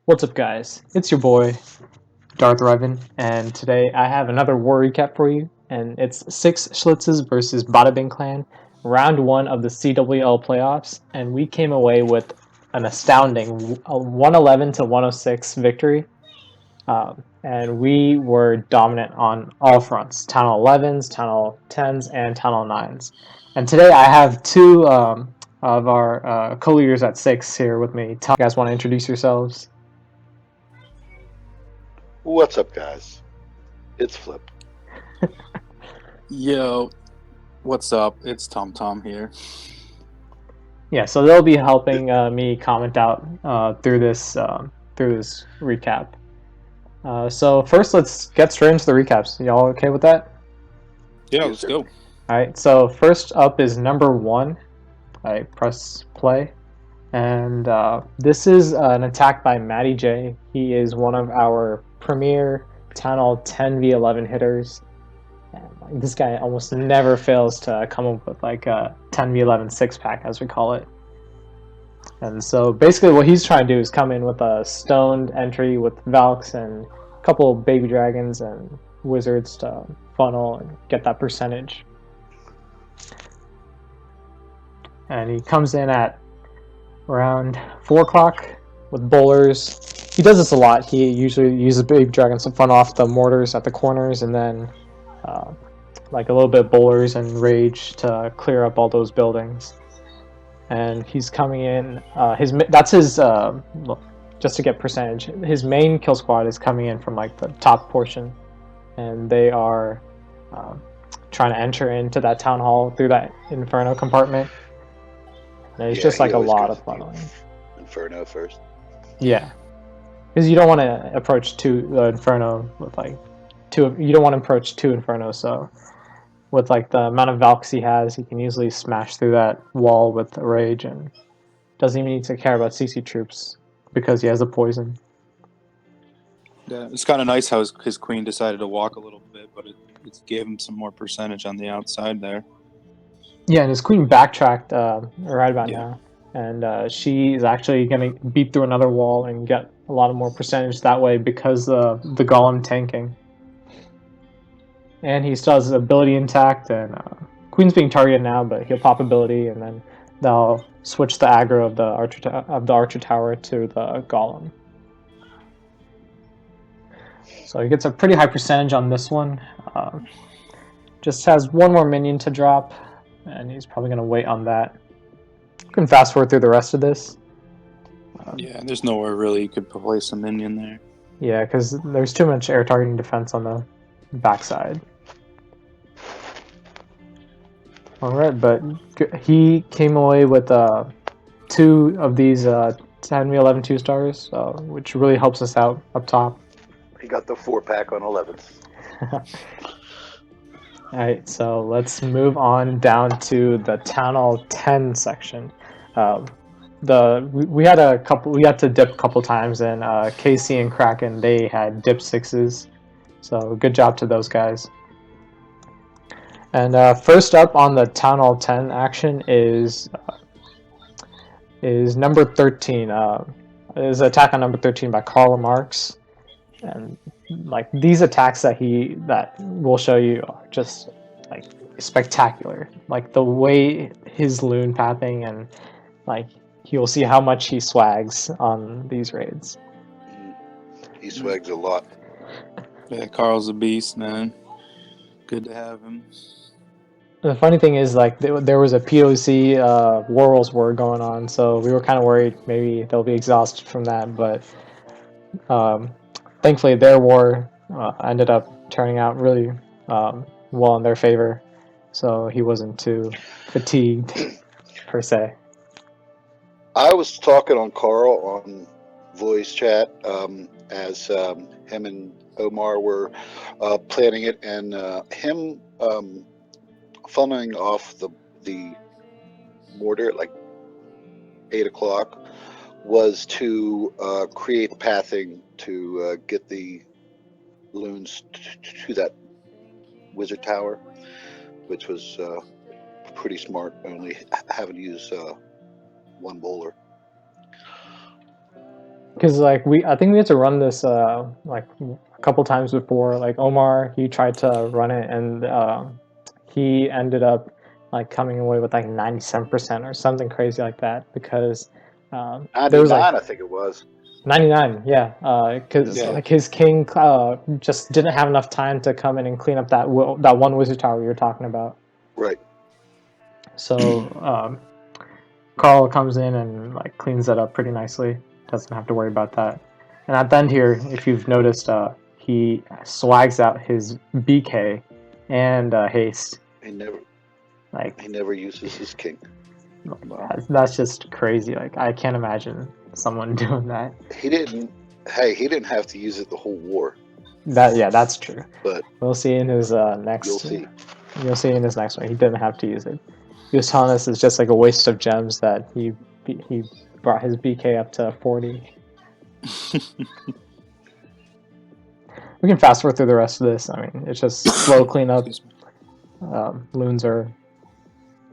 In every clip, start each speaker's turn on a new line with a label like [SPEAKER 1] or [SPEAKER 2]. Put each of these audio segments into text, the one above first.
[SPEAKER 1] What's up, guys? It's your boy, Darth Revan, and today I have another war recap for you, and it's 6 Schlitzes versus Bada Bing Clan, round 1 of the CWL Playoffs, and we came away with an astounding 111 to 106 victory, and we were dominant on all fronts, Town Hall 11s, Town Hall 10s, and Town Hall 9s. And today I have two of our co-leaders at 6 here with me. You guys want to introduce yourselves?
[SPEAKER 2] What's up, guys? It's Flip.
[SPEAKER 3] Yo, what's up? It's Tom Tom here.
[SPEAKER 1] Yeah, so they'll be helping me comment out through this recap. So first, let's get straight into the recaps. Y'all okay with that?
[SPEAKER 3] Yeah,
[SPEAKER 2] Yes,
[SPEAKER 3] let's
[SPEAKER 2] sir.
[SPEAKER 3] go.
[SPEAKER 1] All right. So first up is number 1. I press play, and this is an attack by Matty J. He is one of our premier Town Hall 10v11 hitters. And this guy almost never fails to come up with like a 10v11 6-pack, as we call it. And so basically what he's trying to do is come in with a stoned entry with Valks and a couple of baby dragons and wizards to funnel and get that percentage. And he comes in at around 4 o'clock with bowlers. He does this a lot. He usually uses baby dragons to funnel off the mortars at the corners, and then like a little bit of bowlers and rage to clear up all those buildings. And he's coming in. That's his just to get percentage. His main kill squad is coming in from like the top portion, and they are trying to enter into that town hall through that inferno compartment. And it's just like a lot of funneling.
[SPEAKER 2] Inferno first.
[SPEAKER 1] Yeah, because you don't want to approach the inferno with like two. You don't want to approach 2 infernos. So with like the amount of Valks he has, he can easily smash through that wall with the rage and doesn't even need to care about CC troops because he has the poison.
[SPEAKER 3] Yeah, it's kind of nice how his queen decided to walk a little bit, but it gave him some more percentage on the outside there.
[SPEAKER 1] Yeah, and his queen backtracked right about
[SPEAKER 3] Yeah.
[SPEAKER 1] now, and she is actually going to beat through another wall and get a lot of more percentage that way because the golem tanking. And he still has his ability intact, and Queen's being targeted now, but he'll pop ability, and then they'll switch the aggro of the archer tower to the golem. So he gets a pretty high percentage on this one. Just has one more minion to drop, and he's probably going to wait on that. You can fast forward through the rest of this.
[SPEAKER 3] Yeah, there's nowhere really you could place a minion there.
[SPEAKER 1] Yeah, because there's too much air targeting defense on the backside. Alright, but he came away with 2 of these 10v11 2-stars, which really helps us out up top.
[SPEAKER 2] He got the 4-pack on 11s.
[SPEAKER 1] Alright, so let's move on down to the Town Hall 10 section. We had to dip a couple times, and KC and Kraken, they had dip 6s. So good job to those guys. And first up on the Town Hall 10 action is number 13. Is attack on number 13 by Karl Marx, and like these attacks that we'll show you are just like spectacular. Like the way his loon pathing, and like you'll see how much he swags on these raids.
[SPEAKER 2] He swags a lot.
[SPEAKER 3] Yeah, Carl's a beast, man. Good to have him.
[SPEAKER 1] The funny thing is, like, there was a POC Warrels war going on, so we were kind of worried maybe they'll be exhausted from that, but thankfully their war ended up turning out really well in their favor, so he wasn't too fatigued, per se.
[SPEAKER 2] I was talking on Carl on voice chat as him and Omar were planning it, and him funneling off the mortar at like 8 o'clock was to create pathing to get the loons to that wizard tower, which was pretty smart, only having to use 1 bowler.
[SPEAKER 1] Because like I think we had to run this like a couple times before. Like Omar, he tried to run it, and he ended up like coming away with like 97% or something crazy like that. Because there was
[SPEAKER 2] 99,
[SPEAKER 1] like
[SPEAKER 2] I think it was.
[SPEAKER 1] 99, yeah. Because
[SPEAKER 3] Yeah.
[SPEAKER 1] like his king just didn't have enough time to come in and clean up that one wizard tower you were talking about.
[SPEAKER 2] Right.
[SPEAKER 1] So Carl comes in and like cleans that up pretty nicely. Doesn't have to worry about that. And at the end here, if you've noticed, he swags out his BK and haste.
[SPEAKER 2] He never
[SPEAKER 1] Like
[SPEAKER 2] uses his king.
[SPEAKER 1] that's just crazy. Like I can't imagine someone doing that.
[SPEAKER 2] He didn't. Hey, he didn't have to use it the whole war.
[SPEAKER 1] That's true.
[SPEAKER 2] But
[SPEAKER 1] we'll see in his next.
[SPEAKER 2] You'll see.
[SPEAKER 1] You'll see in his next one. He didn't have to use it. He was telling us it's just like a waste of gems that he brought his BK up to 40. We can fast forward through the rest of this. I mean, it's just slow cleanup. Loons are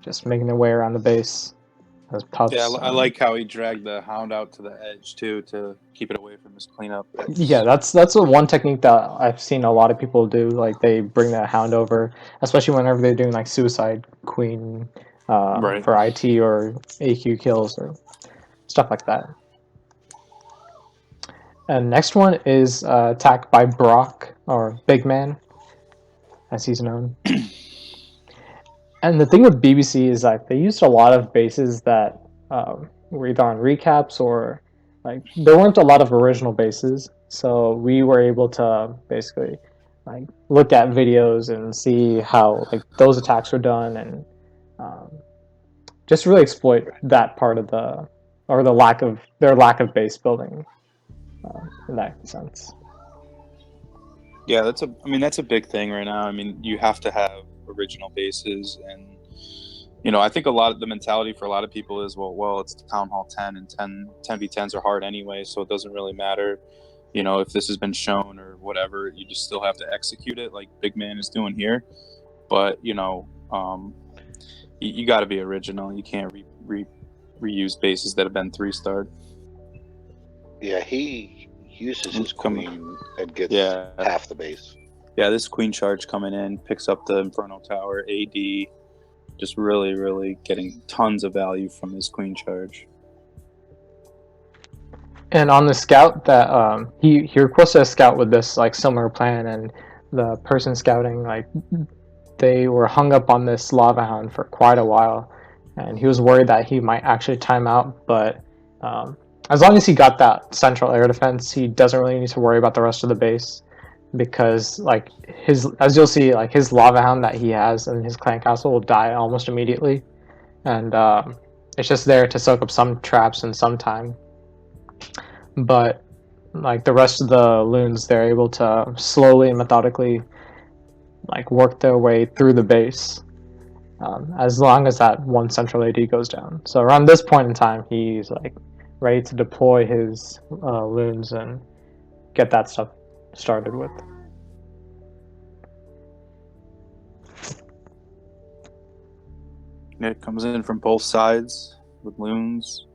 [SPEAKER 1] just making their way around the base as pups.
[SPEAKER 3] Yeah, I like how he dragged the hound out to the edge too to keep it away from his cleanup.
[SPEAKER 1] Yeah, that's one technique that I've seen a lot of people do. Like they bring that hound over, especially whenever they're doing like suicide queen
[SPEAKER 3] Right.
[SPEAKER 1] for IT or AQ kills or stuff like that. And next one is attack by Brock, or Big Man, as he's known. And the thing with BBC is like they used a lot of bases that were either on recaps or like there weren't a lot of original bases. So we were able to basically like look at videos and see how like those attacks were done and just really exploit that part of the lack of base building in that sense.
[SPEAKER 3] Yeah, that's a big thing right now. I mean, you have to have original bases, and I think a lot of the mentality for a lot of people is well it's Town Hall 10 and 10v10s are hard anyway, so it doesn't really matter if this has been shown or whatever. You just still have to execute it like Big Man is doing here. But you got to be original. You can't reuse bases that have been 3-starred.
[SPEAKER 2] Yeah, he uses his queen and gets half the base.
[SPEAKER 3] Yeah, this queen charge coming in, picks up the Inferno Tower, AD, just really, really getting tons of value from this queen charge.
[SPEAKER 1] And on the scout that he requested a scout with this like similar plan, and the person scouting like they were hung up on this lava hound for quite a while, and he was worried that he might actually time out, but as long as he got that central air defense, he doesn't really need to worry about the rest of the base, because like as you'll see, like his lava hound that he has in his clan castle will die almost immediately, and it's just there to soak up some traps and some time. But like the rest of the loons, they're able to slowly and methodically like work their way through the base, as long as that one central AD goes down. So around this point in time, he's like ready to deploy his loons and get that stuff started with.
[SPEAKER 3] It comes in from both sides with loons.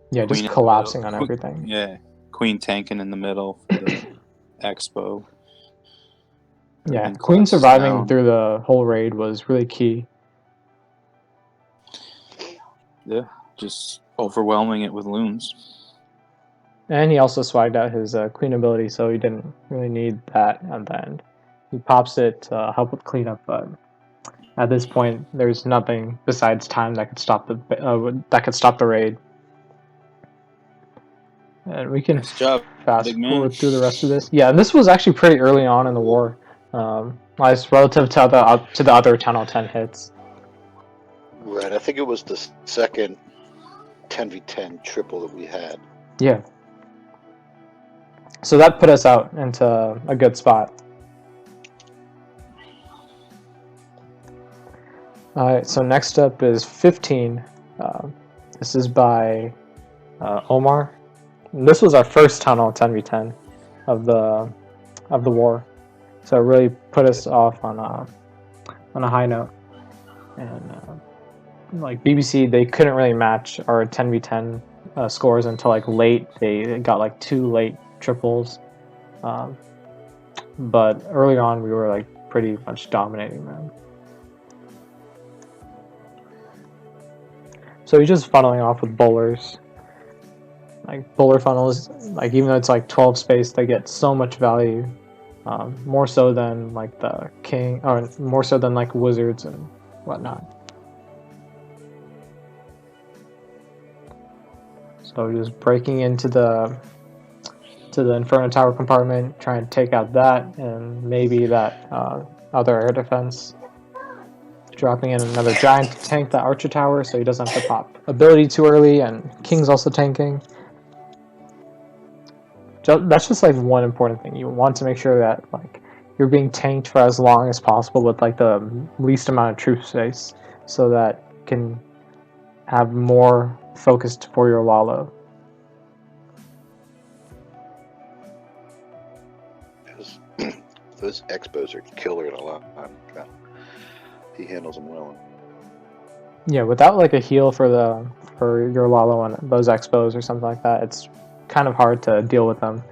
[SPEAKER 1] Yeah,
[SPEAKER 3] Queen
[SPEAKER 1] just collapsing on everything.
[SPEAKER 3] Yeah, queen tanking in the middle for the expo.
[SPEAKER 1] Yeah, queen surviving through the whole raid was really key.
[SPEAKER 3] Yeah, just overwhelming it with loons.
[SPEAKER 1] And he also swagged out his queen ability, so he didn't really need that at the end. He pops it to help with cleanup, but at this point, there's nothing besides time that could stop the raid. And we can fast forward through the rest of this. Yeah, and this was actually pretty early on in the war, relative to the other Town Hall 10 hits.
[SPEAKER 2] Right, I think it was the second 10v10 triple that we had.
[SPEAKER 1] Yeah. So that put us out into a good spot. Alright, so next up is 15. This is by Omar. And this was our first Town Hall 10v10 of the war, so it really put us off on a high note. And like BBC, they couldn't really match our 10v10 scores until like late. They got like 2 late triples, but early on we were like pretty much dominating them. So he's just funneling off with bowlers. Like bowler funnels, like even though it's like 12 space, they get so much value, more so than like the king, or more so than like wizards and whatnot. So just breaking into the Inferno Tower compartment, trying to take out that and maybe that other air defense. Dropping in another giant to tank the Archer Tower, so he doesn't have to pop ability too early, and King's also tanking. That's just like one important thing. You want to make sure that like you're being tanked for as long as possible with like the least amount of troop space, so that you can have more focused for your Lalo.
[SPEAKER 2] Those expos are killer in a lot. He handles them well.
[SPEAKER 1] Yeah, without like a heal for your Lalo and those expos or something like that, it's kind of hard to deal with them.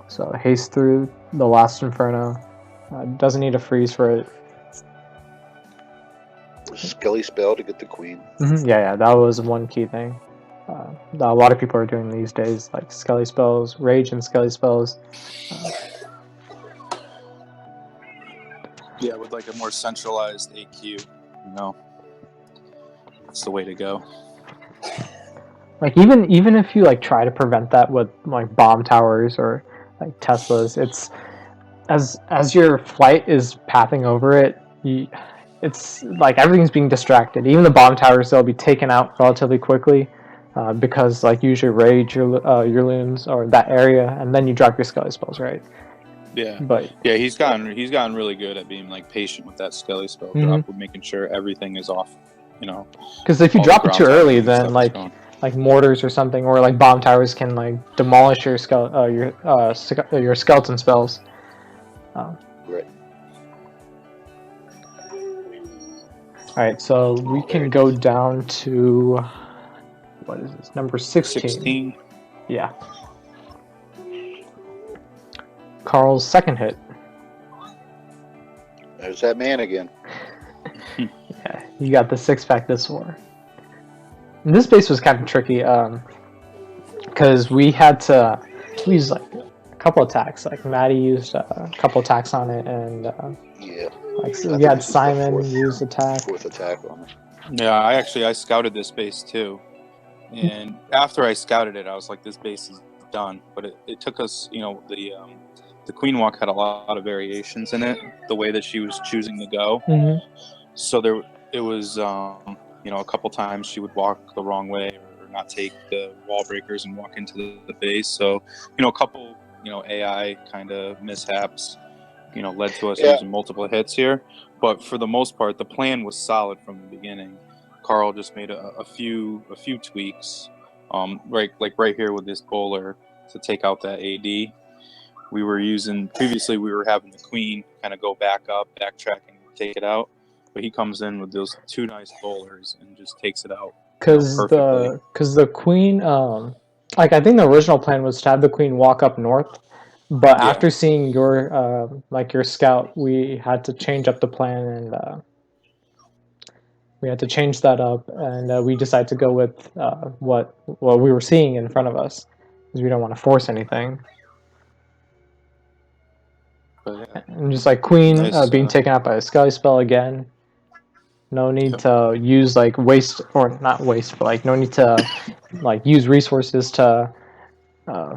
[SPEAKER 1] So haste through the last Inferno. Doesn't need a freeze for it.
[SPEAKER 2] Skelly spell to get the queen.
[SPEAKER 1] Yeah, that was one key thing. That a lot of people are doing these days, like Skelly spells, rage and Skelly spells.
[SPEAKER 3] Yeah, with like a more centralized AQ, you know, that's the way to go.
[SPEAKER 1] Like even if you like try to prevent that with like bomb towers or like Teslas, it's as your flight is pathing over it, it's like everything's being distracted. Even the bomb towers, they'll be taken out relatively quickly because like usually rage your loons or that area, and then you drop your Skelly spells, right?
[SPEAKER 3] Yeah,
[SPEAKER 1] but
[SPEAKER 3] yeah, he's gotten really good at being like patient with that Skelly spell drop, with making sure everything is off. You know,
[SPEAKER 1] because if you drop it too early, then like mortars or something, or like bomb towers can like demolish your your skeleton spells.
[SPEAKER 2] Right.
[SPEAKER 1] Alright, so we can go down to, what is this, number 16. Yeah. Carl's second hit.
[SPEAKER 2] There's that man again.
[SPEAKER 1] Yeah, you got the 6-pack this war. And this base was kind of tricky, because we used like a couple attacks. Like Maddie used a couple attacks on it, and
[SPEAKER 2] yeah.
[SPEAKER 1] Like we had Simon use attack.
[SPEAKER 2] Fourth attack on it.
[SPEAKER 3] Yeah, I scouted this base too, and after I scouted it, I was like, this base is done. But it took us, you know, the Queen Walk had a lot of variations in it, the way that she was choosing to go. So it was, you know, a couple times she would walk the wrong way or not take the wall breakers and walk into the base. So, you know, a couple, you know, AI kind of mishaps, you know, led to us using multiple hits here. But for the most part, the plan was solid from the beginning. Carl just made a few tweaks, right here with this bowler to take out that AD. We were having the queen kind of go back up, backtrack and take it out. But he comes in with those 2 nice bowlers and just takes it out.
[SPEAKER 1] Because the queen, like I think the original plan was to have the queen walk up north, but after seeing your your scout, we had to change up the plan, and we had to change that up, and we decided to go with what we were seeing in front of us, because we don't want to force anything. And just like queen being taken out by a Skelly spell again. No need to use like waste, or not waste, but like no need to like use resources to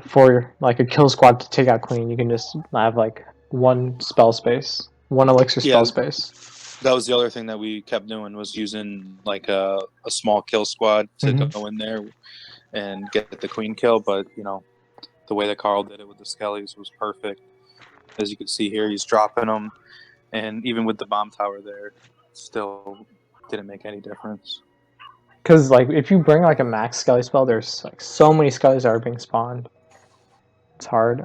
[SPEAKER 1] for like a kill squad to take out queen. You can just have like one spell space, one elixir spell space.
[SPEAKER 3] That was the other thing that we kept doing, was using like a small kill squad to go in there and get the queen kill. But you know, the way that Carl did it with the Skellies was perfect. As you can see here, he's dropping them, and even with the bomb tower there, still didn't make any difference.
[SPEAKER 1] Because like if you bring like a max Skelly spell, there's like so many Skellies that are being spawned. It's hard.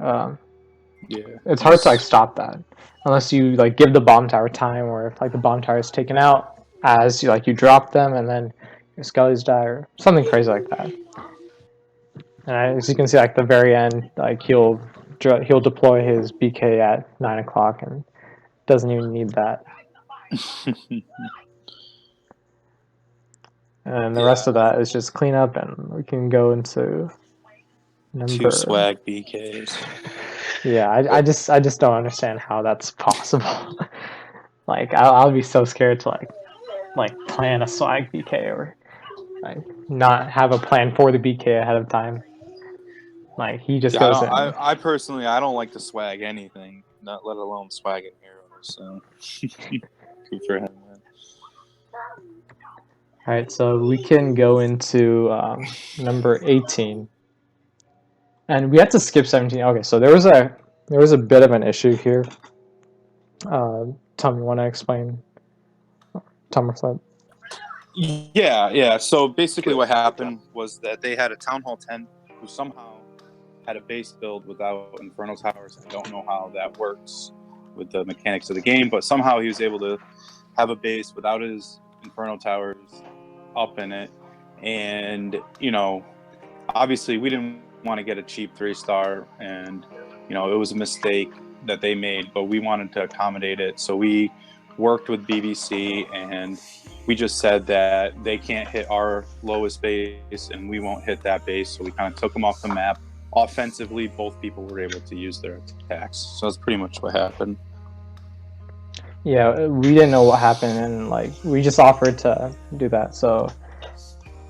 [SPEAKER 1] It's hard to like stop that unless you like give the bomb tower time, or if like the bomb tower is taken out as you drop them, and then Skellies die, or something crazy like that. And as you can see, like the very end, like he'll deploy his BK at 9 o'clock and doesn't even need that. And the rest of that is just cleanup, and we can go into number
[SPEAKER 3] 2 swag BKs.
[SPEAKER 1] Yeah, I just don't understand how that's possible. Like I'll be so scared to like plan a swag BK or like not have a plan for the BK ahead of time. Like he just goes in.
[SPEAKER 3] I personally I don't like to swag anything, not let alone swag an arrow. So good for him, man.
[SPEAKER 1] All right, so we can go into number 18, and we had to skip 17. Okay, so there was a bit of an issue here. Tom, you want to explain? Tom or Flip?
[SPEAKER 3] Yeah. So basically, what happened was that they had a Town Hall 10 who somehow had a base build without Inferno Towers. I don't know how that works with the mechanics of the game, but somehow he was able to have a base without his Inferno Towers up in it. And, obviously we didn't want to get a cheap 3-star, and, it was a mistake that they made, but we wanted to accommodate it. So we worked with BBC, and we just said that they can't hit our lowest base and we won't hit that base. So we kind of took them off the map. Offensively, both people were able to use their attacks. So that's pretty much what happened.
[SPEAKER 1] Yeah, we didn't know what happened, and like we just offered to do that, so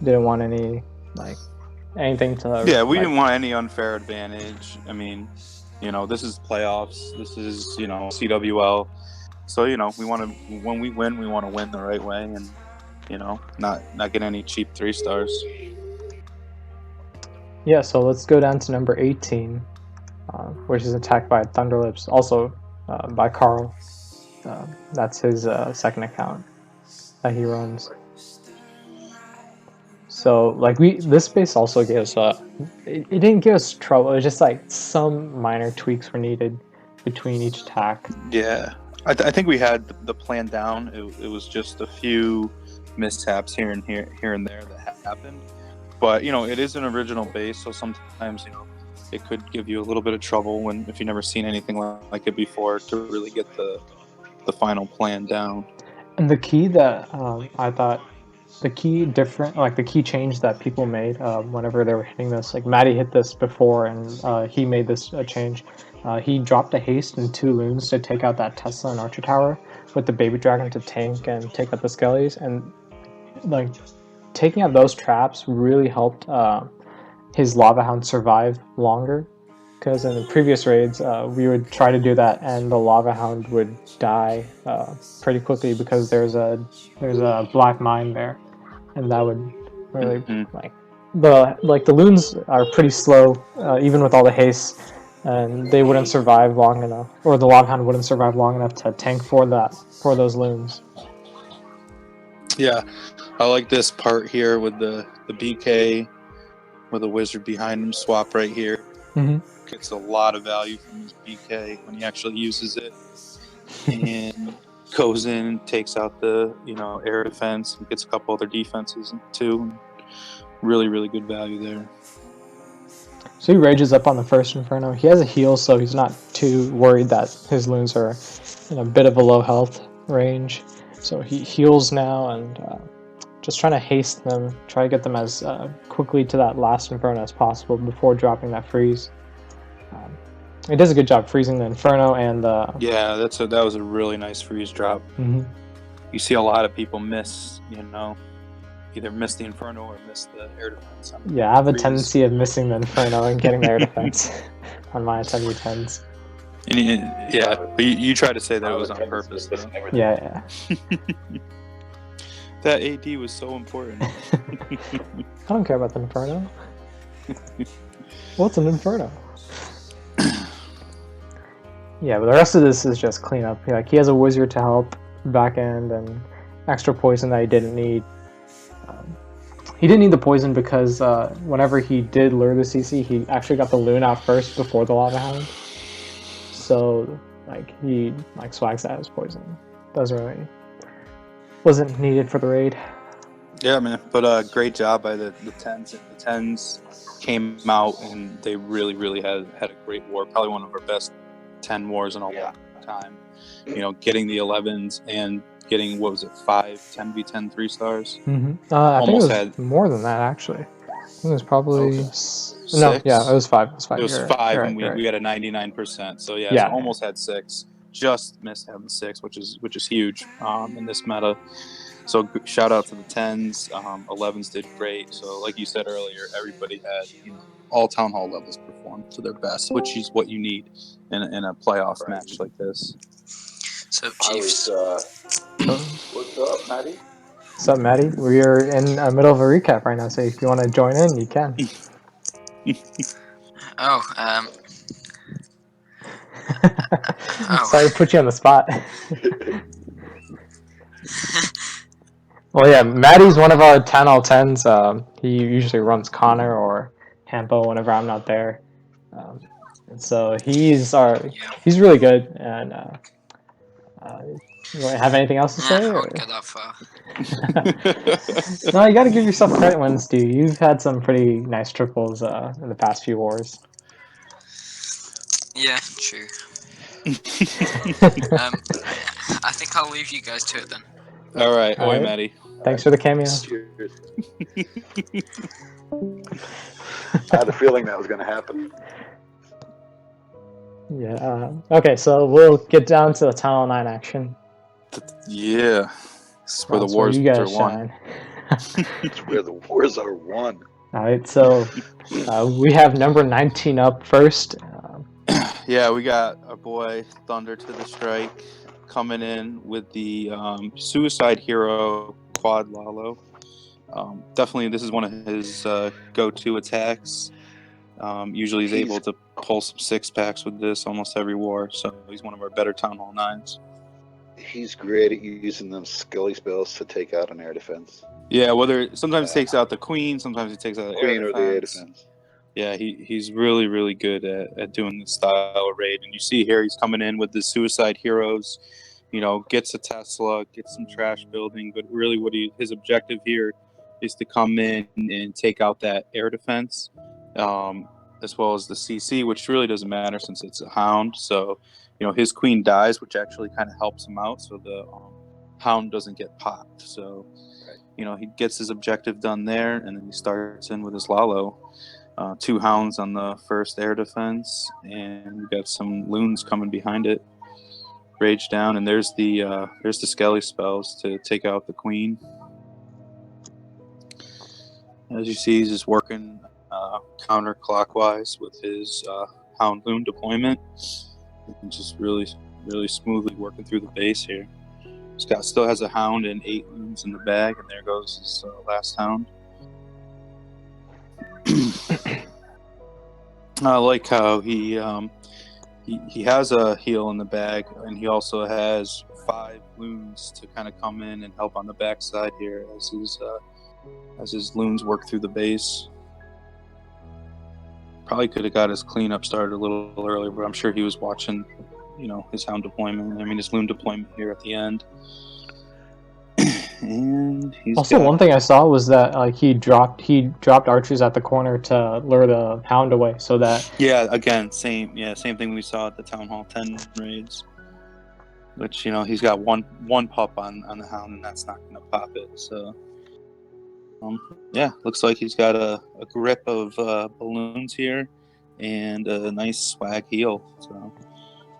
[SPEAKER 1] didn't want anything to.
[SPEAKER 3] Yeah, we didn't want any unfair advantage. I mean, this is playoffs. This is CWL. So we want to, when we win, we want to win the right way, and not get any cheap 3-stars.
[SPEAKER 1] Yeah, so let's go down to number 18, which is attacked by Thunderlips, also by Carl. That's his second account that he runs. So this base also gave us it didn't give us trouble. It was just like some minor tweaks were needed between each attack.
[SPEAKER 3] Yeah, I think we had the plan down. It was just a few mishaps here and there that happened. But it is an original base, so sometimes it could give you a little bit of trouble if you've never seen anything like it before to really get the final plan down.
[SPEAKER 1] And the key that I thought the key change that people made whenever they were hitting this, like Maddie hit this before, and he made this change. He dropped a haste and 2 loons to take out that Tesla and Archer Tower, with the Baby Dragon to tank and take out the Skellies, and like taking out those traps really helped his Lava Hound survive longer. Because in the previous raids, we would try to do that, and the Lava Hound would die pretty quickly because there's a black mine there, and that would really the loons are pretty slow, even with all the haste, and they wouldn't survive long enough, or the Lava Hound wouldn't survive long enough to tank for those loons.
[SPEAKER 3] Yeah, I like this part here with the BK with a wizard behind him swap right here.
[SPEAKER 1] Mm-hmm.
[SPEAKER 3] Gets a lot of value from his BK when he actually uses it, and goes in and takes out the air defense and gets a couple other defenses too. Really, really good value there.
[SPEAKER 1] So he rages up on the first Inferno. He has a heal, so he's not too worried that his loons are in a bit of a low health range. So he heals now and just trying to haste them, try to get them as quickly to that last Inferno as possible before dropping that freeze. He does a good job freezing the Inferno and
[SPEAKER 3] yeah, that was a really nice freeze drop.
[SPEAKER 1] Mm-hmm.
[SPEAKER 3] You see a lot of people miss, either miss the Inferno or miss the air defense.
[SPEAKER 1] Yeah, I have a tendency of missing the Inferno and getting the air defense on my 10v10s.
[SPEAKER 3] Yeah, but you try to say that it was on purpose, though.
[SPEAKER 1] Yeah.
[SPEAKER 3] That AD was so important.
[SPEAKER 1] I don't care about the Inferno. What's an Inferno? Yeah, but the rest of this is just cleanup. Like he has a wizard to help back end and extra poison that he didn't need. He didn't need the poison because whenever he did lure the CC, he actually got the loon out first before the Lava Hound. So he swags that as poison. Wasn't needed for the raid.
[SPEAKER 3] Yeah, man. But great job by the tens. The tens came out and they really had a great war. Probably one of our best 10 wars in a long time. Getting the 11s and getting, what was it, 5 10v10 3-stars.
[SPEAKER 1] I think it
[SPEAKER 3] Almost
[SPEAKER 1] was
[SPEAKER 3] had
[SPEAKER 1] more than that actually. I think it was probably no, yeah, it
[SPEAKER 3] 6.
[SPEAKER 1] was 5. It was 5.
[SPEAKER 3] It was
[SPEAKER 1] You're right.
[SPEAKER 3] 5,
[SPEAKER 1] You're
[SPEAKER 3] and
[SPEAKER 1] right. You're right.
[SPEAKER 3] we had a 99%. So yeah, so
[SPEAKER 1] Yeah.
[SPEAKER 3] almost had 6. Just missed having 6, which is huge in this meta. So shout out to the 10s. 11s did great. So like you said earlier, everybody had all town hall levels performed to their best, which is what you need in a playoff match like this.
[SPEAKER 4] So Chiefs.
[SPEAKER 2] What's up, Maddie?
[SPEAKER 1] What's up, Maddie? We are in the middle of a recap right now, so if you want to join in, you can.
[SPEAKER 4] Oh,
[SPEAKER 1] Sorry to put you on the spot. Well, yeah, Maddie's one of our 10 all 10s. He usually runs Connor or Hampo whenever I'm not there. And so he's really good. And you have anything else to say?
[SPEAKER 4] I
[SPEAKER 1] Or?
[SPEAKER 4] won't get that far.
[SPEAKER 1] No, you got to give yourself credit when it's due. You've had some pretty nice triples in the past few wars.
[SPEAKER 4] Yeah, true. I think I'll leave you guys to it then.
[SPEAKER 3] All right.
[SPEAKER 1] All
[SPEAKER 3] Oi,
[SPEAKER 1] right.
[SPEAKER 3] Maddie.
[SPEAKER 1] Thanks for the cameo.
[SPEAKER 2] Cheers. I had a feeling that was going to happen.
[SPEAKER 1] Yeah. Okay, so we'll get down to the Town Hall 9 action.
[SPEAKER 3] Yeah. This is where the
[SPEAKER 1] That's where
[SPEAKER 3] wars
[SPEAKER 1] you guys
[SPEAKER 3] are won.
[SPEAKER 1] shine.
[SPEAKER 2] It's where the wars are won.
[SPEAKER 1] All right, so we have number 19 up first.
[SPEAKER 3] Yeah, we got our boy Thunder to the strike coming in with the Suicide Hero Quad Lalo. Definitely, this is one of his go-to attacks. Usually, he's able to pull some 6-packs with this almost every war, so he's one of our better Town Hall 9s.
[SPEAKER 2] He's great at using them skelly spells to take out an air defense.
[SPEAKER 3] Yeah, sometimes he takes out the queen, sometimes he takes out the
[SPEAKER 2] Queen
[SPEAKER 3] air
[SPEAKER 2] or
[SPEAKER 3] defense.
[SPEAKER 2] the air defense.
[SPEAKER 3] Yeah, he's really good at doing this style of raid. And you see here he's coming in with the Suicide Heroes, gets a Tesla, gets some trash building, but really his objective here is to come in and take out that air defense, as well as the CC, which really doesn't matter since it's a Hound. So, his queen dies, which actually kind of helps him out, so the Hound doesn't get popped. So, he gets his objective done there, and then he starts in with his Lalo. 2 Hounds on the first air defense, and we got some loons coming behind it. Rage down, and there's the Skelly spells to take out the queen. As you see, he's just working counterclockwise with his Hound loon deployment, and just really smoothly working through the base here. Scott still has a Hound and 8 loons in the bag, and there goes his last Hound. I like how he has a heal in the bag, and he also has 5 loons to kind of come in and help on the backside here as his loons work through the base. Probably could have got his cleanup started a little earlier, but I'm sure he was watching, his Hound deployment. I mean, his loon deployment here at the end. And
[SPEAKER 1] one thing I saw was that he dropped archers at the corner to lure the Hound away, so that
[SPEAKER 3] again same thing we saw at the Town Hall 10 raids, which he's got one pup on the Hound, and that's not going to pop it. So looks like he's got a grip of balloons here and a nice swag heal. So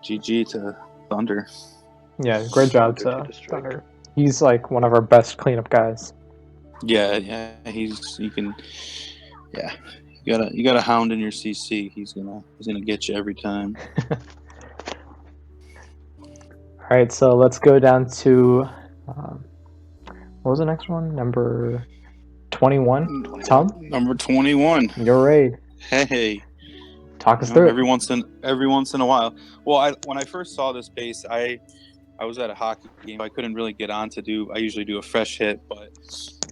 [SPEAKER 3] GG to Thunder.
[SPEAKER 1] Yeah, great job to Thunder. He's like one of our best cleanup guys.
[SPEAKER 3] Yeah, you got a Hound in your CC. He's gonna get you every time.
[SPEAKER 1] All right, so let's go down to what was the next one? Number 21. Tom?
[SPEAKER 3] Number 21.
[SPEAKER 1] Your raid.
[SPEAKER 3] Hey.
[SPEAKER 1] Talk us through it.
[SPEAKER 3] Every once in a while. Well, when I first saw this base, I was at a hockey game. I couldn't really get on I usually do a fresh hit, but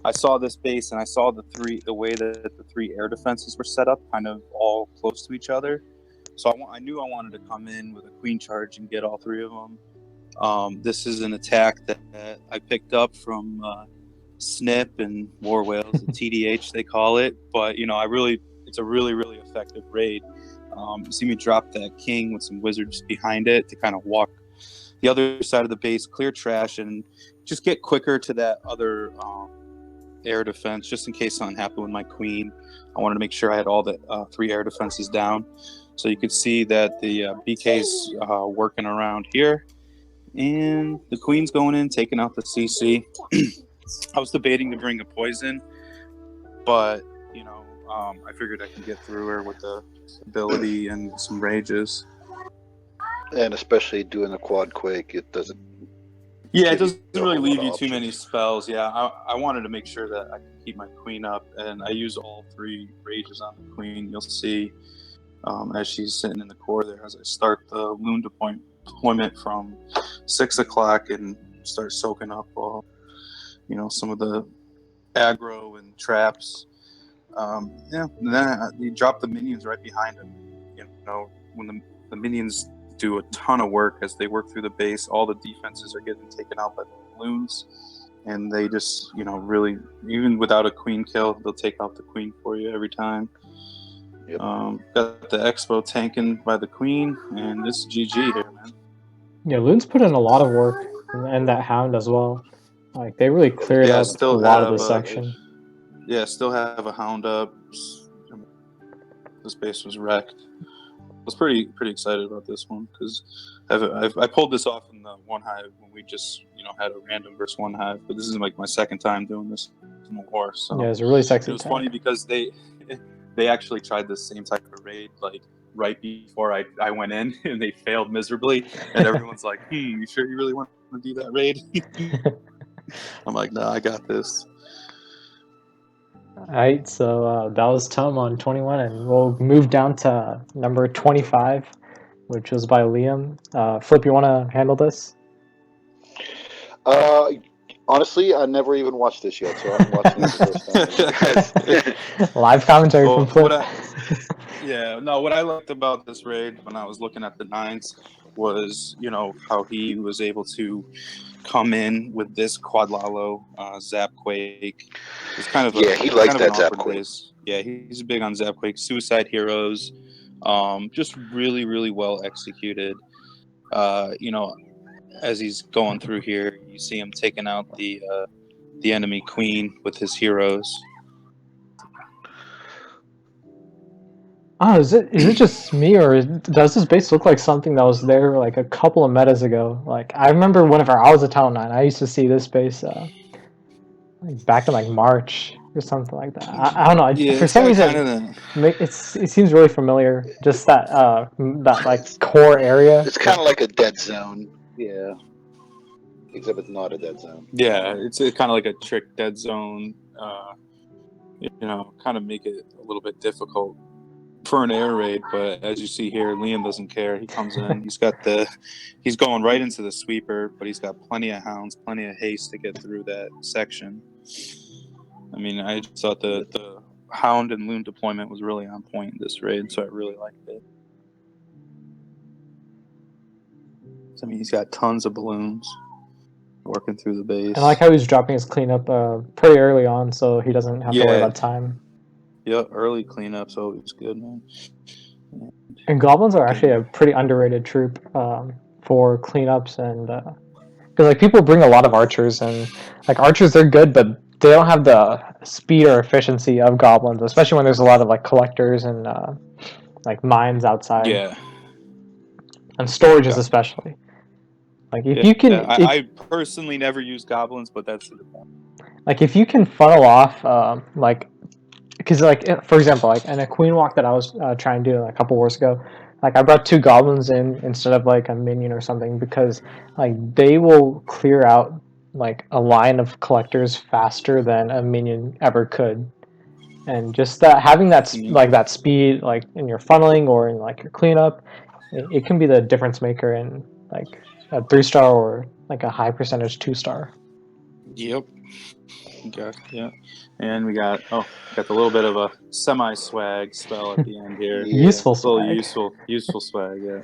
[SPEAKER 3] I saw this base and I saw the way that the 3 air defenses were set up, kind of all close to each other. So I knew I wanted to come in with a queen charge and get all 3 of them. This is an attack that I picked up from snip and war whales, the TDH they call it. But it's a really, really effective raid. You see me drop that king with some wizards behind it to kind of walk the other side of the base, clear trash, and just get quicker to that other air defense, just in case something happened with my queen. I wanted to make sure I had all the 3 air defenses down. So you could see that the BK's working around here, and the queen's going in, taking out the CC. I was debating to bring a poison, but I figured I could get through her with the ability and some rages.
[SPEAKER 2] And especially doing a quad quake, it doesn't.
[SPEAKER 3] Yeah, it
[SPEAKER 2] give you
[SPEAKER 3] doesn't
[SPEAKER 2] a
[SPEAKER 3] really
[SPEAKER 2] whole
[SPEAKER 3] leave
[SPEAKER 2] lot
[SPEAKER 3] you
[SPEAKER 2] of
[SPEAKER 3] too many
[SPEAKER 2] options.
[SPEAKER 3] spells. Yeah, I wanted to make sure that I could keep my queen up, and I use all 3 rages on the queen. You'll see as she's sitting in the core there, as I start the loon deployment from 6 o'clock and start soaking up some of the aggro and traps. And then you drop the minions right behind him. When the minions do a ton of work as they work through the base, all the defenses are getting taken out by the loons, and they just really, even without a queen kill, they'll take out the queen for you every time.
[SPEAKER 2] Yep.
[SPEAKER 3] Got the expo tanking by the queen, and this is GG here, man.
[SPEAKER 1] Yeah, loons put in a lot of work, and that hound as well. Like they really cleared
[SPEAKER 3] Yeah,
[SPEAKER 1] up a
[SPEAKER 3] still
[SPEAKER 1] lot of
[SPEAKER 3] have
[SPEAKER 1] the section.
[SPEAKER 3] still have a hound up. This base was wrecked. I was pretty excited about this one because I pulled this off in the one hive when we just had a random versus one hive, but this is like my second time doing this in the war. So
[SPEAKER 1] Yeah, it's a really sexy
[SPEAKER 3] it was
[SPEAKER 1] tank.
[SPEAKER 3] funny because they actually tried the same type of raid like right before I went in, and they failed miserably, and everyone's like, you sure you really want to do that raid? I'm like, no, I got this.
[SPEAKER 1] Alright, so that was Tom on 21, and we'll move down to number 25, which was by Liam. Flip, you want to handle this?
[SPEAKER 2] Honestly, I never even watched this yet, so I'm watching it for the first time.
[SPEAKER 1] Live commentary from Flip.
[SPEAKER 3] What I liked about this raid when I was looking at the 9s was, how he was able to come in with this Quadlalo Zap Quake. It's kind of
[SPEAKER 2] he likes
[SPEAKER 3] kind of
[SPEAKER 2] that
[SPEAKER 3] an
[SPEAKER 2] Zap
[SPEAKER 3] awkward
[SPEAKER 2] Quake.
[SPEAKER 3] base. Yeah, he's big on Zap Quake. Suicide Heroes, just really, really well executed. As he's going through here, you see him taking out the enemy queen with his heroes.
[SPEAKER 1] Oh, is it just me, or does this base look like something that was there like a couple of metas ago? Like I remember whenever I was a Talon 9, I used to see this base like back in like March or something like that. I don't know.
[SPEAKER 3] Yeah,
[SPEAKER 1] For
[SPEAKER 3] it's
[SPEAKER 1] some
[SPEAKER 3] got
[SPEAKER 1] reason,
[SPEAKER 3] kind of
[SPEAKER 1] it seems really familiar. Just that like core area.
[SPEAKER 2] It's kind of like a dead zone. Yeah. Except it's not a dead zone.
[SPEAKER 3] it's kind of like a trick dead zone. Kind of make it a little bit difficult for an air raid, but as you see here, Liam doesn't care. He comes in. He's going right into the sweeper, but he's got plenty of hounds, plenty of haste to get through that section. I mean, I just thought the hound and loon deployment was really on point in this raid, so I really liked it. I mean, he's got tons of balloons working through the base.
[SPEAKER 1] And I like how he's dropping his cleanup pretty early on, so he doesn't have to worry about time.
[SPEAKER 3] Yeah, early cleanup's always good, man.
[SPEAKER 1] And goblins are actually a pretty underrated troop for cleanups, and because like people bring a lot of archers, and like archers they're good, but they don't have the speed or efficiency of goblins, especially when there's a lot of like collectors and like mines outside.
[SPEAKER 3] Yeah.
[SPEAKER 1] And storages especially. Like if you can,
[SPEAKER 3] I personally never use goblins, but that's the point.
[SPEAKER 1] Like if you can funnel off, like, because like for example, like in a queen walk that I was trying to do like a couple wars ago, like I brought 2 goblins in instead of like a minion or something, because like they will clear out like a line of collectors faster than a minion ever could. And just that having that like that speed like in your funneling or in like your cleanup, it can be the difference maker in like a 3-star or like a high percentage 2-star.
[SPEAKER 3] Yep. Yeah. And we got the little bit of a semi-swag spell at the end here.
[SPEAKER 1] Useful
[SPEAKER 3] swag. A little useful swag, yeah.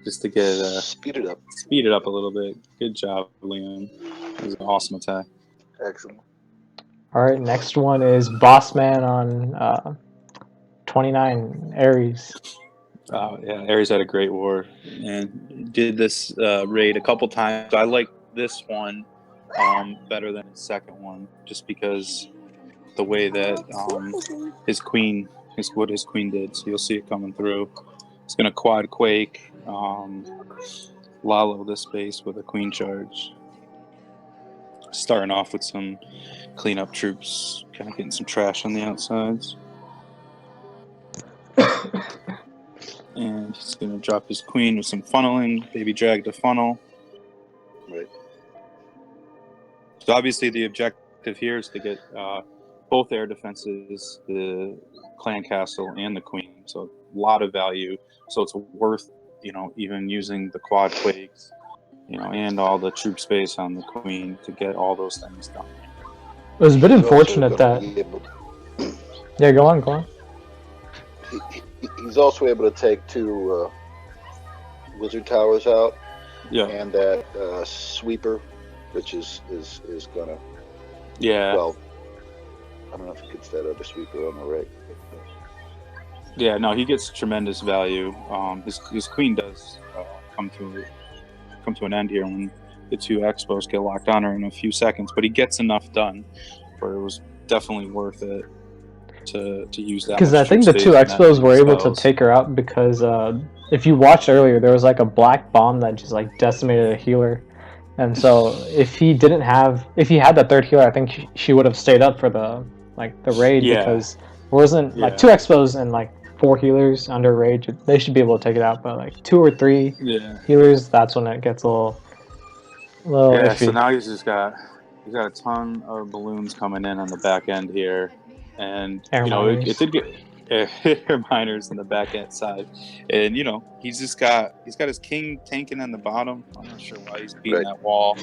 [SPEAKER 3] Just to get
[SPEAKER 2] speed it up
[SPEAKER 3] a little bit. Good job, Liam. It was an awesome attack.
[SPEAKER 2] Excellent.
[SPEAKER 1] All right, next one is Boss Man on 29 Ares.
[SPEAKER 3] Yeah, Ares had a great war and did this raid a couple times. I like this one better than his second one, just because the way that his queen did. So you'll see it coming through. It's gonna quad quake, Lalo this base with a queen charge. Starting off with some cleanup troops, kind of getting some trash on the outsides. And he's going to drop his queen with some funneling, baby drag to funnel.
[SPEAKER 2] Right.
[SPEAKER 3] So obviously the objective here is to get both air defenses, the clan castle and the queen. So a lot of value. So it's worth, even using the quad quakes, and all the troop space on the queen to get all those things done.
[SPEAKER 1] It was a bit unfortunate that. Yeah, go on.
[SPEAKER 2] He's also able to take 2 wizard towers out.
[SPEAKER 3] Yeah.
[SPEAKER 2] And that sweeper, which is gonna.
[SPEAKER 3] Yeah.
[SPEAKER 2] Well, I don't know if he gets that other sweeper on the right.
[SPEAKER 3] Yeah, no, he gets tremendous value. His queen does come to an end here when the 2 expos get locked on her in a few seconds, but he gets enough done where it was definitely worth it to use that.
[SPEAKER 1] Because I think the 2 expos were able to take her out because if you watched earlier, there was like a black bomb that just like decimated a healer, and so if he had that 3rd healer, I think she would have stayed up for the raid because there wasn't like 2 expos and like 4 healers under rage. They should be able to take it out, but like 2 or 3 healers, that's when it gets a little iffy.
[SPEAKER 3] So now he's got a ton of balloons coming in on the back end here, and it did get air miners on the back end side, and he's got his king tanking on the bottom. I'm not sure why he's beating that wall,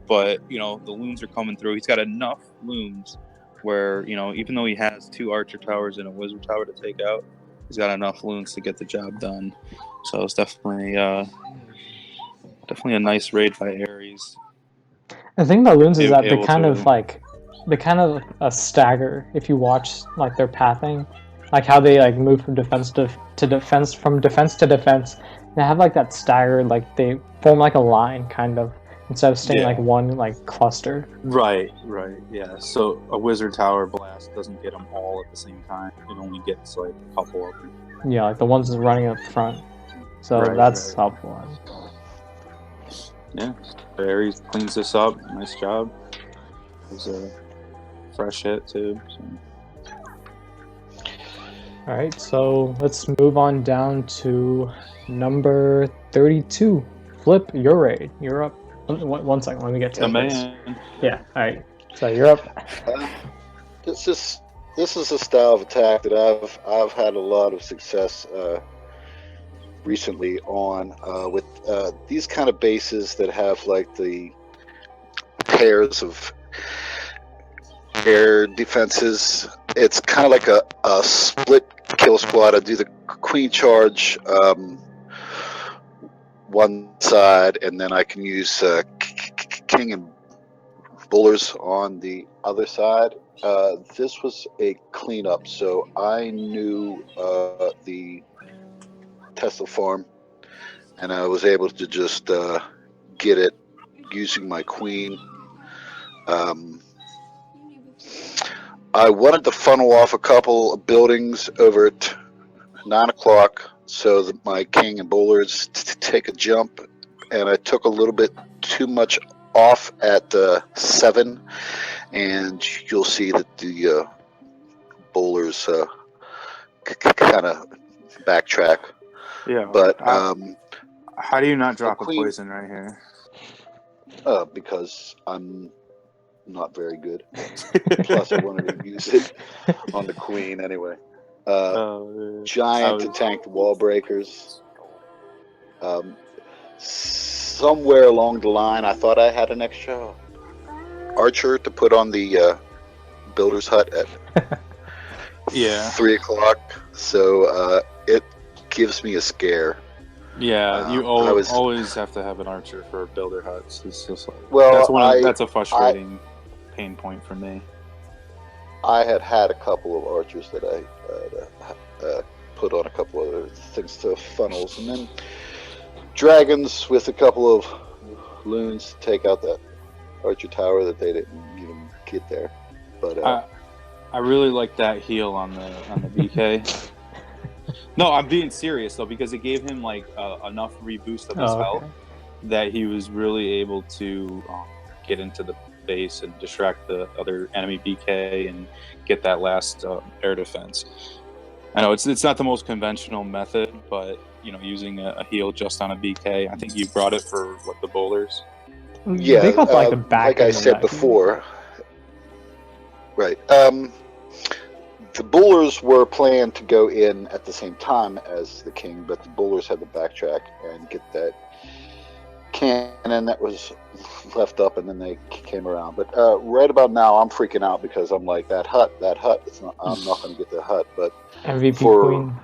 [SPEAKER 3] but the loons are coming through. He's got enough loons where even though he has 2 archer towers and a wizard tower to take out, he's got enough loons to get the job done. So it's definitely a nice raid by Ares.
[SPEAKER 1] The thing about loons is that they kind of stagger if you watch like their pathing, like how they like move from defense to defense, from defense to defense. They have like that staggered, like they form like a line kind of instead of staying like one like cluster.
[SPEAKER 3] Right, yeah. So a wizard tower blast doesn't get them all at the same time. It only gets like a couple of them.
[SPEAKER 1] Yeah, like the ones running up front. So that's helpful.
[SPEAKER 3] Yeah, Ares cleans this up. Nice job. It was a fresh hit too. So.
[SPEAKER 1] All right, so let's move on down to number 32. Flip, your raid. You're up. One second, let me get to this. Yeah, all right. So you're up.
[SPEAKER 2] This is a style of attack that I've had a lot of success recently on with these kind of bases that have like the pairs of air defenses. It's kind of like a split kill squad. I do the queen charge one side, and then I can use king and bullers on the other side. This was a cleanup, so I knew the Tesla farm, and I was able to just get it using my queen. I wanted to funnel off a couple of buildings over at 9 o'clock so that my king and bowlers take a jump, and I took a little bit too much off at 7, and you'll see that the bowlers kind of backtrack.
[SPEAKER 3] Yeah,
[SPEAKER 2] but
[SPEAKER 3] how do you not drop a poison right here?
[SPEAKER 2] Because I'm not very good. Plus, I wanted to use it on the queen anyway. Giant to tank wall breakers. Somewhere along the line, I thought I had an extra archer to put on the builder's hut at 3 o'clock. So it gives me a scare.
[SPEAKER 3] Yeah, you always have to have an archer for builder huts. It's just like, that's a frustrating pain point for me.
[SPEAKER 2] I had a couple of archers that I put on a couple other things to funnels, and then dragons with a couple of loons to take out that archer tower that they didn't even get there. But
[SPEAKER 3] I really like that heal on the BK. No, I'm being serious though, because it gave him like enough reboost of his health that he was really able to get into the base and distract the other enemy BK and get that last air defense. I know it's not the most conventional method, but using a heal just on a BK, I think you brought it for the bowlers.
[SPEAKER 2] Yeah,
[SPEAKER 1] they got like the back
[SPEAKER 2] like I said before. Right. The bowlers were planned to go in at the same time as the king, but the bowlers had to backtrack and get that cannon that was left up, and then they came around. But right about now, I'm freaking out because I'm like, that hut. I'm not going to get the hut. But
[SPEAKER 1] MVP queen.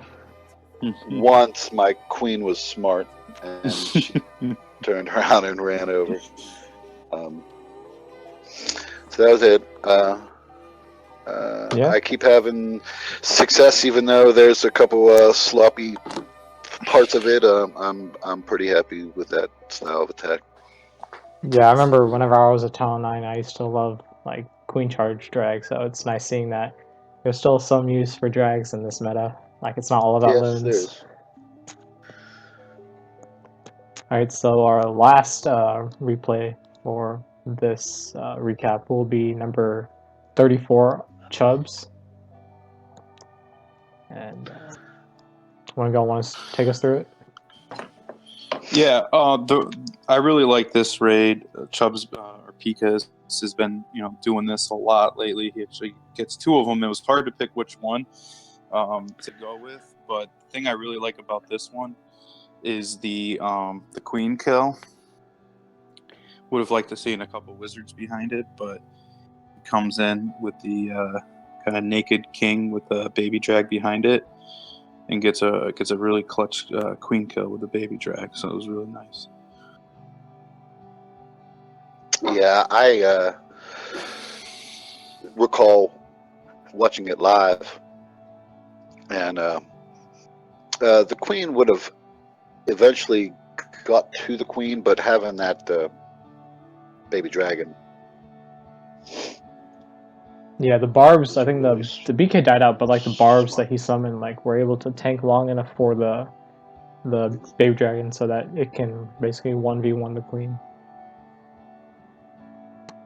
[SPEAKER 2] Once my queen was smart, and she turned around and ran over. So that was it. I keep having success, even though there's a couple sloppy parts of it. I'm pretty happy with that style of attack.
[SPEAKER 1] Yeah, I remember whenever I was at Talon 9, I used to love like queen charge drag, so it's nice seeing that there's still some use for drags in this meta. Like, it's not all about loons.
[SPEAKER 2] There's.
[SPEAKER 1] Alright, so our last replay for this recap will be number 34, Chubbs. And want to take us through it?
[SPEAKER 3] Yeah, I really like this raid. Chubbs or Pika has been doing this a lot lately. He actually gets 2 of them. It was hard to pick which one to go with, but the thing I really like about this one is the queen kill. Would have liked to seen a couple wizards behind it, but it comes in with the kind of naked king with a baby drag behind it, and gets a really clutch queen kill with a baby drag. So it was really nice.
[SPEAKER 2] Yeah, I recall watching it live, and the queen would have eventually got to the queen, but having that baby dragon.
[SPEAKER 1] Yeah, the barbs, I think the BK died out, but like the barbs that he summoned were able to tank long enough for the baby dragon so that it can basically 1v1 the queen.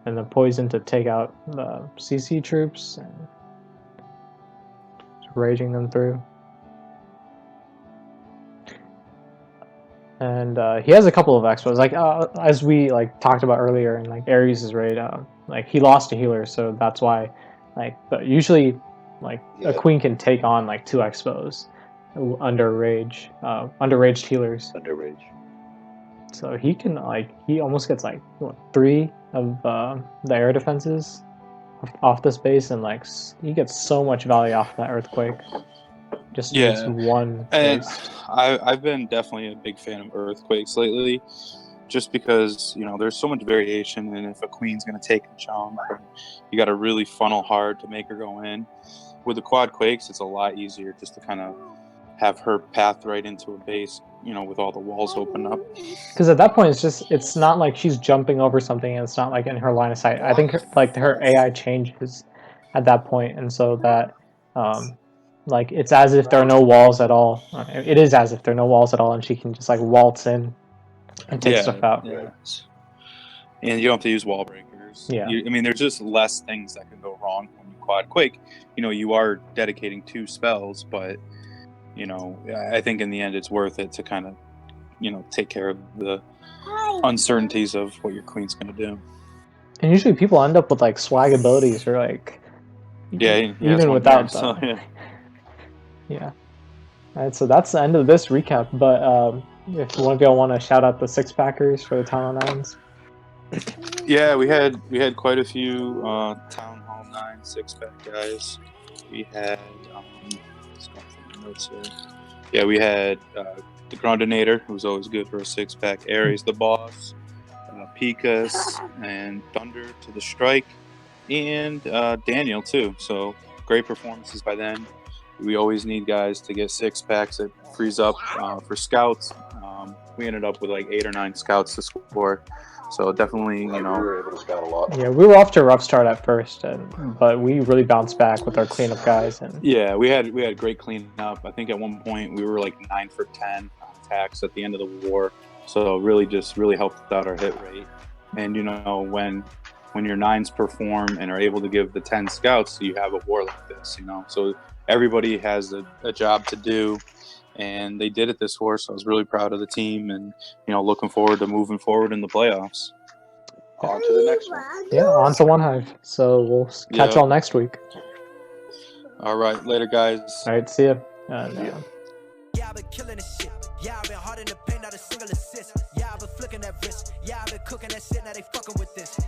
[SPEAKER 1] And the poison to take out the CC troops and raging them through. And he has a couple of expos, as we talked about earlier in Ares' raid. He lost a healer, so that's why but usually a queen can take on 2 expos under raged healers.
[SPEAKER 2] Under rage.
[SPEAKER 1] So he can he almost gets 3 of the air defenses off this base, and he gets so much value off that earthquake. Just needs 1
[SPEAKER 3] and
[SPEAKER 1] base.
[SPEAKER 3] I've been definitely a big fan of earthquakes lately, just because there's so much variation, and if a queen's going to take a jump, you got to really funnel hard to make her go in. With the quad quakes, it's a lot easier just to kind of have her path right into a base, with all the walls open up.
[SPEAKER 1] Because at that point, it's not like she's jumping over something, and it's not in her line of sight. I think her AI changes at that point, and so that it's as if there are no walls at all. It is as if there are no walls at all, and she can just waltz in and take stuff out.
[SPEAKER 3] Yeah. And you don't have to use wall breakers.
[SPEAKER 1] Yeah.
[SPEAKER 3] There's just less things that can go wrong when you quad quake. You are dedicating 2 spells, but I think in the end it's worth it to kind of take care of the uncertainties of what your queen's going to do.
[SPEAKER 1] And usually people end up with swag abilities or even without them. Yeah. Alright, so that's the end of this recap. But if one of y'all want to shout out the 6-packers for the Town Hall 9s.
[SPEAKER 3] Yeah, we had quite a few Town Hall 9 6-pack guys. We had yeah, we had the Groundinator, who's always good for a 6-pack. Ares the Boss, Pikas, and Thunder to the Strike, and Daniel too. So great performances by them. We always need guys to get 6-packs. It frees up for scouts. We ended up with like 8 or 9 scouts to score. So definitely,
[SPEAKER 2] We were able to scout a lot.
[SPEAKER 1] Yeah, we were off to a rough start at first, but we really bounced back with our cleanup guys. And
[SPEAKER 3] yeah, we had great cleanup. I think at one point we were like 9 for 10 on attacks at the end of the war. So really helped out our hit rate. And when your 9s perform and are able to give the 10 scouts, you have a war like this. So everybody has a job to do. And they did it this war, so I was really proud of the team, and looking forward to moving forward in the playoffs.
[SPEAKER 2] On to the next one.
[SPEAKER 1] yeah, on to One Hive. So we'll catch y'all next week.
[SPEAKER 3] All right, later, guys.
[SPEAKER 1] All right, see ya. And,
[SPEAKER 5] Yeah, I've been killing this shit. Yeah, I've been hard in the paint, not a single assist. Yeah, I've been flicking that wrist. Yeah, I've been cooking that shit, now they fucking with this.